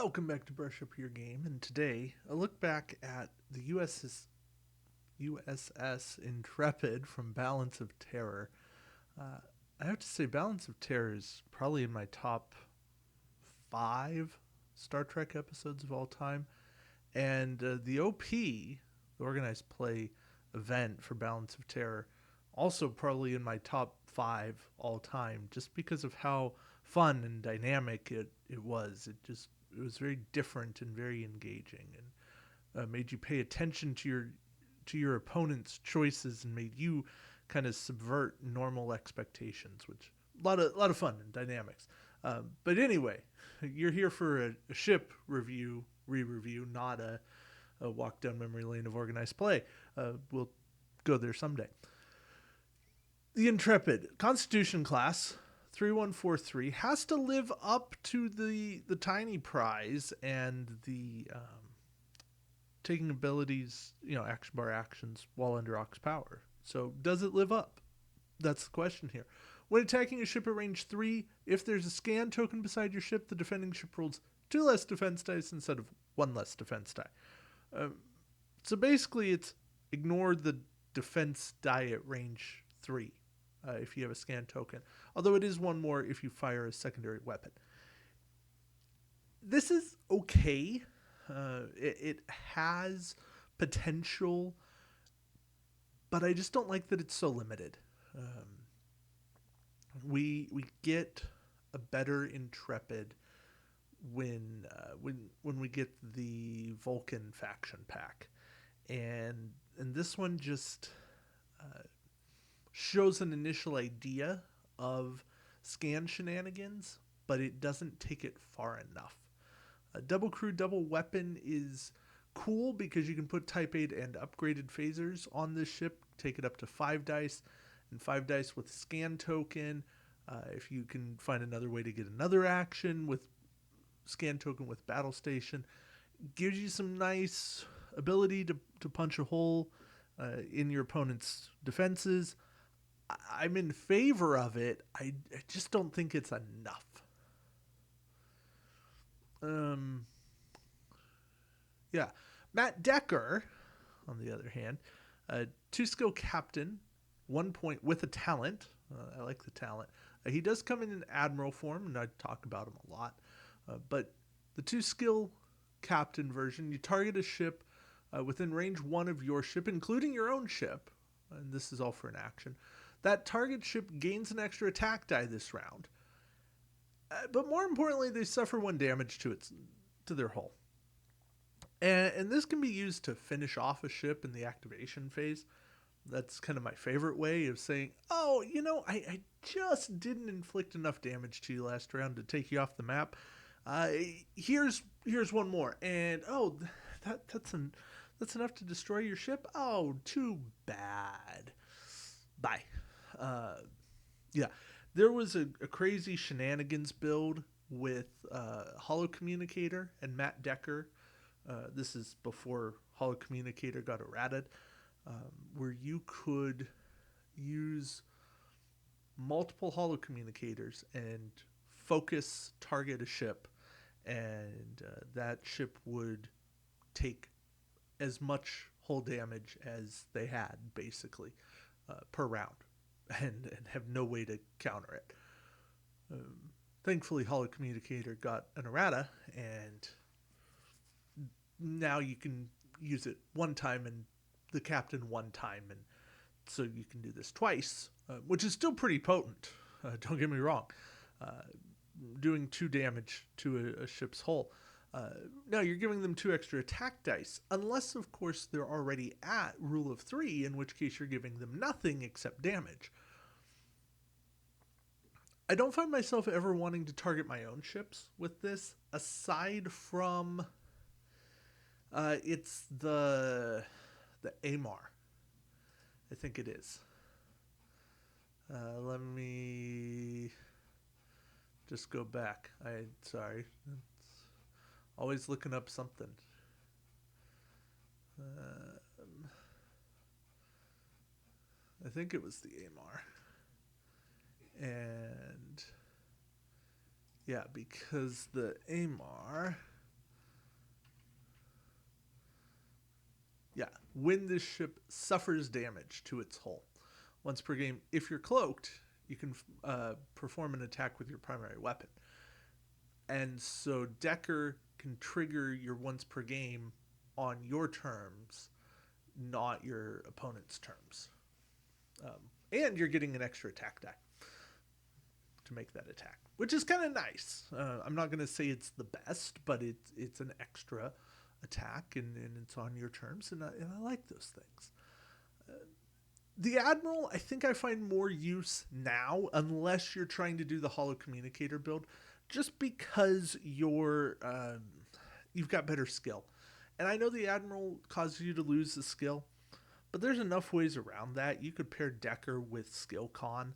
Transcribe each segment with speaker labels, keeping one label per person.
Speaker 1: Welcome back to Brush Up Your Game, and today a look back at the U.S.S. Intrepid from Balance of Terror. Uh, I have to say, Balance of Terror is probably in my top five Star Trek episodes of all time, and the OP, the organized play event for Balance of Terror, also probably in my top five all time, just because of how fun and dynamic it was. It was very different and very engaging, and made you pay attention to your opponent's choices and made you kind of subvert normal expectations, which a lot of fun and dynamics. But anyway, you're here for a ship review, re-review, not a walk down memory lane of organized play. We'll go there someday. The Intrepid Constitution class 3143 has to live up to the tiny prize and the taking abilities, action bar actions while under Ox power. So does it live up? That's the question here. When attacking a ship at range 3, if there's a scan token beside your ship, the defending ship rolls 2 less defense dice instead of 1 less defense die. So basically it's ignore the defense die at range 3 if you have a scan token. Although it is 1 more if you fire a secondary weapon. This is okay. It has potential, but I just don't like that it's so limited. We get a better Intrepid when we get the Vulcan faction pack, and this one just shows an initial idea of scan shenanigans, but it doesn't take it far enough. A double crew, double weapon is cool because you can put Type 8 and upgraded phasers on this ship, take it up to 5 dice, and 5 dice with scan token. If you can find another way to get another action with scan token with battle station, gives you some nice ability to punch a hole in your opponent's defenses. I'm in favor of it. I just don't think it's enough. Yeah. Matt Decker, on the other hand, 2-skill captain, 1 point with a talent. I like the talent. He does come in admiral form, and I talk about him a lot. But the 2-skill captain version, you target a ship within range 1 of your ship, including your own ship, and this is all for an action. That target ship gains an extra attack die this round. But more importantly, they suffer 1 damage to their hull. And this can be used to finish off a ship in the activation phase. That's kind of my favorite way of saying, oh, I just didn't inflict enough damage to you last round to take you off the map. Here's 1 more. And, that's enough to destroy your ship? Oh, too bad. Bye. Yeah. There was a crazy shenanigans build with Holo Communicator and Matt Decker. This is before Holo Communicator got errated, where you could use multiple Holo Communicators and focus target a ship, and that ship would take as much hull damage as they had, basically, per round. And have no way to counter it. Thankfully, Holo Communicator got an errata, and now you can use it 1 time and the captain 1 time, and so you can do this twice, which is still pretty potent. Don't get me wrong. Doing 2 damage to a ship's hull. Now you're giving them 2 extra attack dice, unless, of course, they're already at rule of 3, in which case you're giving them nothing except damage. I don't find myself ever wanting to target my own ships with this, aside from it's the AMAR. I think it is. Let me just go back. Sorry. Always looking up something. I think it was the AMAR. And yeah, because the AMAR Yeah, when this ship suffers damage to its hull. Once per game, if you're cloaked, you can perform an attack with your primary weapon. And so Decker can trigger your once per game on your terms, not your opponent's terms. And you're getting an extra attack die to make that attack, which is kind of nice. I'm not going to say it's the best, but it's an extra attack, and it's on your terms, and I like those things. The Admiral, I think I find more use now, unless you're trying to do the Holo Communicator build, just because you've got better skill. And I know the Admiral causes you to lose the skill, but there's enough ways around that. You could pair Decker with Skill Con,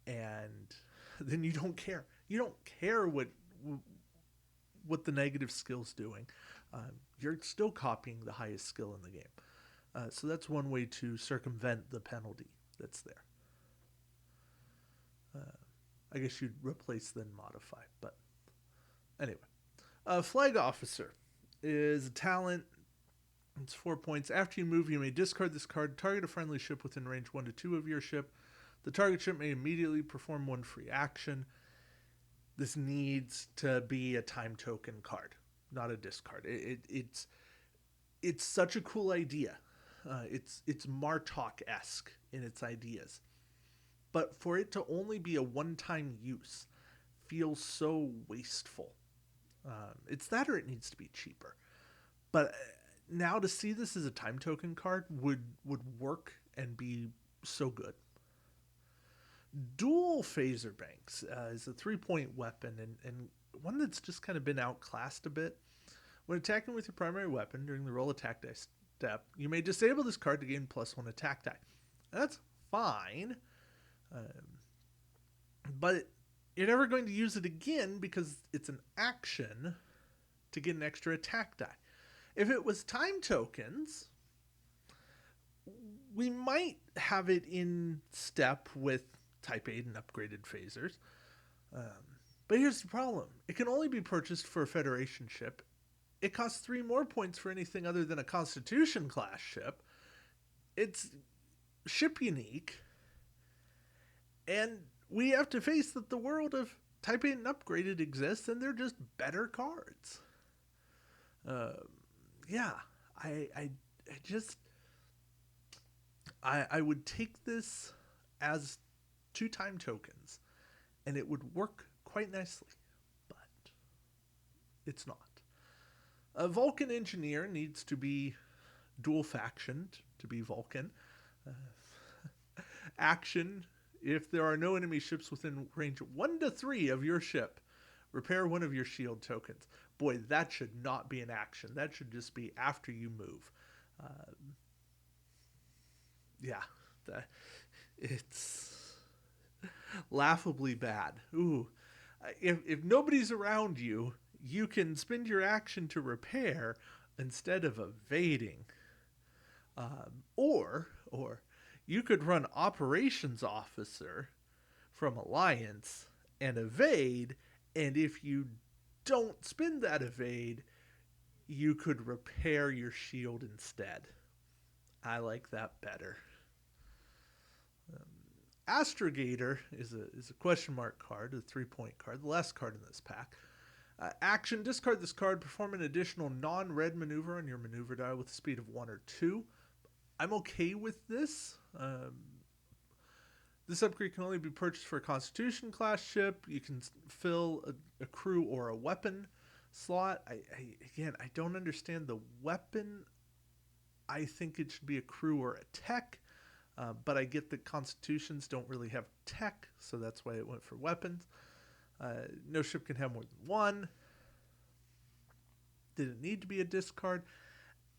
Speaker 1: and then you don't care. You don't care what the negative skill's doing. You're still copying the highest skill in the game. So that's one way to circumvent the penalty that's there. I guess you'd replace then modify. But anyway. Flag Officer is a talent. It's 4 points. After you move, you may discard this card. Target a friendly ship within range 1 to 2 of your ship. The target ship may immediately perform one free action. This needs to be a time token card, not a discard. It's such a cool idea. It's Martok-esque in its ideas. But for it to only be a one-time use feels so wasteful. It's that, or it needs to be cheaper. But now to see this as a time token card would work and be so good. Dual Phaser Banks is a 3-point weapon, and one that's just kind of been outclassed a bit. When attacking with your primary weapon during the roll attack die step, you may disable this card to gain +1 attack die. That's fine, but you're never going to use it again because it's an action to get an extra attack die. If it was time tokens, we might have it in step with Type 8 and upgraded phasers. But here's the problem. It can only be purchased for a Federation ship. It costs 3 more points for anything other than a Constitution class ship. It's ship unique. And we have to face that the world of Type 8 and upgraded exists, and they're just better cards. I would take this as 2 time tokens, and it would work quite nicely, but it's not. A Vulcan engineer needs to be dual factioned to be Vulcan. Action: if there are no enemy ships within range 1 to 3 of your ship, repair one of your shield tokens. Boy, that should not be an action. That should just be after you move. It's laughably bad. Ooh, if nobody's around you, you can spend your action to repair instead of evading. Or you could run Operations Officer from Alliance and evade, and if you don't spend that evade, you could repair your shield instead. I like that better. Astrogator is a question mark card, a 3-point card, the last card in this pack. Action: discard this card, perform an additional non-red maneuver on your maneuver die with a speed of 1 or 2. I'm okay with this. This upgrade can only be purchased for a Constitution class ship. You can fill a crew or a weapon slot. I don't understand the weapon. I think it should be a crew or a tech. But I get that Constitutions don't really have tech, so that's why it went for weapons. No ship can have more than 1. Did it need to be a discard?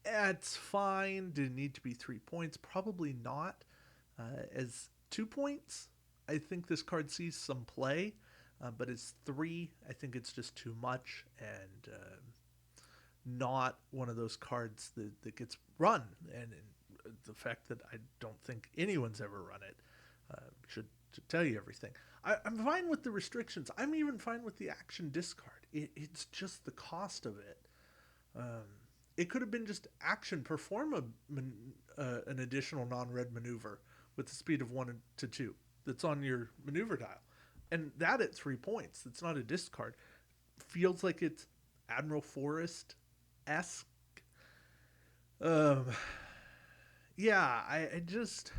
Speaker 1: It's fine. Did it need to be 3 points? Probably not. As 2 points, I think this card sees some play, but as 3, I think it's just too much, and not one of those cards that gets run. And the fact that I don't think anyone's ever run it should tell you everything. I'm fine with the restrictions. I'm even fine with the action discard. It's just the cost of it. It could have been just action, perform an additional non-red maneuver with the speed of 1 to 2 that's on your maneuver dial. And that at 3 points, it's not a discard. Feels like it's Admiral Forrest-esque. Um, yeah, I just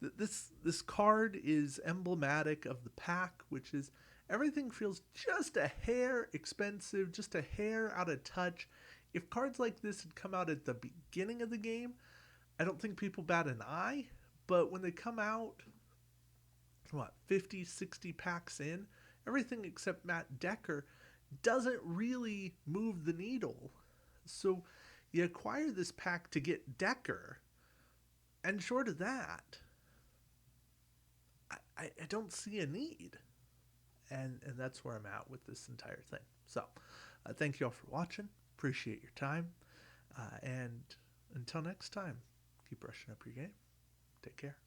Speaker 1: this card is emblematic of the pack, which is everything feels just a hair expensive, just a hair out of touch. If cards like this had come out at the beginning of the game, I don't think people bat an eye. But when they come out, 50, 60 packs in, everything except Matt Decker doesn't really move the needle. So you acquire this pack to get Decker, and short of that, I don't see a need. And that's where I'm at with this entire thing. So thank you all for watching. Appreciate your time. And until next time, keep brushing up your game. Take care.